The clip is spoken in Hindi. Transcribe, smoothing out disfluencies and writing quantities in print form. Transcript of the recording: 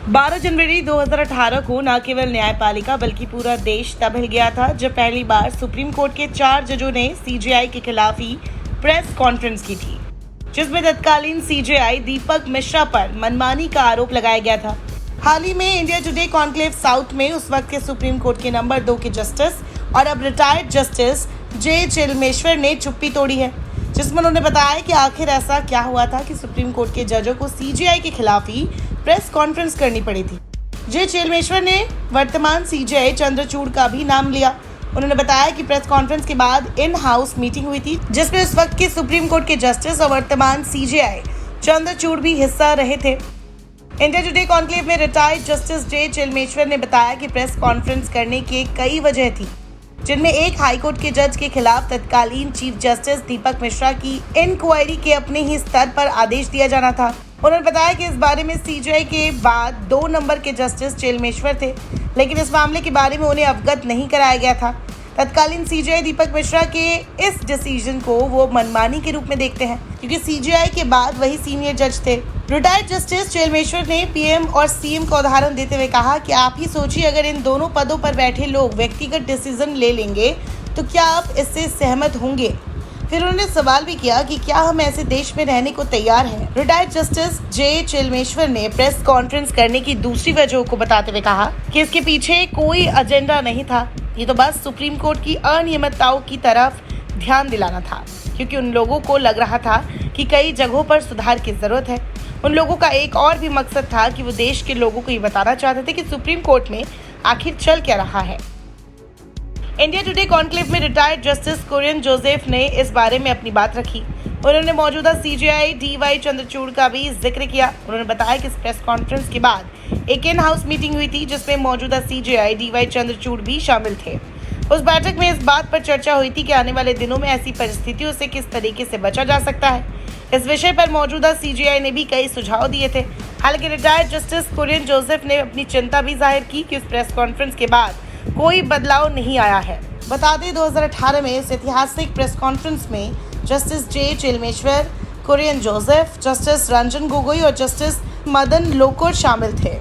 12 जनवरी 2018 को न केवल न्यायपालिका बल्कि पूरा देश तब हिल गया था जब पहली बार सुप्रीम कोर्ट के 4 जजों ने सीजेआई के खिलाफ ही प्रेस कॉन्फ्रेंस की थी, जिसमें तत्कालीन सीजेआई दीपक मिश्रा पर मनमानी का आरोप लगाया गया था। हाल ही में इंडिया टुडे कॉन्क्लेव साउथ में उस वक्त के सुप्रीम कोर्ट के नंबर 2 के जस्टिस और अब रिटायर्ड जस्टिस जे चिलमेश्वर ने चुप्पी तोड़ी है, जिसमें उन्होंने बताया कि आखिर ऐसा क्या हुआ था कि सुप्रीम कोर्ट के जजों को सीजेआई के खिलाफ ही प्रेस कॉन्फ्रेंस करनी पड़ी थी। जे चिलमेश्वर ने वर्तमान सीजेआई चंद्रचूड़ का भी नाम लिया। उन्होंने बताया कि प्रेस कॉन्फ्रेंस के बाद इन हाउस मीटिंग हुई थी, जिसमें उस वक्त के सुप्रीम कोर्ट के जस्टिस और वर्तमान सीजेआई चंद्रचूड़ भी हिस्सा रहे थे। इंडिया टुडे कॉन्क्लेव में रिटायर्ड जस्टिस जे चिलमेश्वर ने बताया कि प्रेस कॉन्फ्रेंस करने की कई वजह थी, जिनमें एक हाईकोर्ट के जज के खिलाफ तत्कालीन चीफ जस्टिस दीपक मिश्रा की इंक्वायरी के अपने ही स्तर पर आदेश दिया जाना था। उन्होंने बताया कि इस बारे में सीजेआई के बाद 2 नंबर के जस्टिस चिलमेश्वर थे, लेकिन इस मामले के बारे में उन्हें अवगत नहीं कराया गया था। तत्कालीन सीजेआई दीपक मिश्रा के इस डिसीजन को वो मनमानी के रूप में देखते हैं, क्योंकि सीजेआई के बाद वही सीनियर जज थे। रिटायर्ड जस्टिस चिलमेश्वर ने पीएम और सीएम का उदाहरण देते हुए कहा कि आप ही सोचिए, अगर इन दोनों पदों पर बैठे लोग व्यक्तिगत डिसीजन ले लेंगे तो क्या आप इससे सहमत होंगे। फिर उन्होंने सवाल भी किया कि क्या हम ऐसे देश में रहने को तैयार हैं। रिटायर्ड जस्टिस जे चिलमेश्वर ने प्रेस कॉन्फ्रेंस करने की दूसरी वजह को बताते हुए कहा कि इसके पीछे कोई एजेंडा नहीं था, ये तो बस सुप्रीम कोर्ट की अनियमितताओं की तरफ ध्यान दिलाना था, क्योंकि उन लोगों को लग रहा था कि कई जगहों पर सुधार की जरूरत है। उन लोगों का एक और भी मकसद था कि वो देश के लोगों को ये बताना चाहते थे कि सुप्रीम कोर्ट में आखिर चल क्या रहा है। इंडिया टुडे कॉन्क्लेव में रिटायर्ड जस्टिस कुरियन जोसेफ ने इस बारे में अपनी बात रखी। उन्होंने मौजूदा सीजेआई डीवाई चंद्रचूड़ का भी जिक्र किया। उन्होंने बताया कि इस प्रेस कॉन्फ्रेंस के बाद एक इन हाउस मीटिंग हुई थी, जिसमें मौजूदा सीजेआई डीवाई चंद्रचूड़ भी शामिल थे। उस बैठक में इस बात पर चर्चा हुई थी कि आने वाले दिनों में ऐसी परिस्थितियों से किस तरीके से बचा जा सकता है। इस विषय पर मौजूदा सीजेआई ने भी कई सुझाव दिए थे। हालांकि रिटायर्ड जस्टिस कुरियन जोसेफ ने अपनी चिंता भी जाहिर की कि उस प्रेस कॉन्फ्रेंस के बाद कोई बदलाव नहीं आया है। बता दें, 2018 में इस ऐतिहासिक प्रेस कॉन्फ्रेंस में जस्टिस जे चिलमेश्वर, कुरियन जोसेफ, जस्टिस रंजन गोगोई और जस्टिस मदन लोकुर शामिल थे।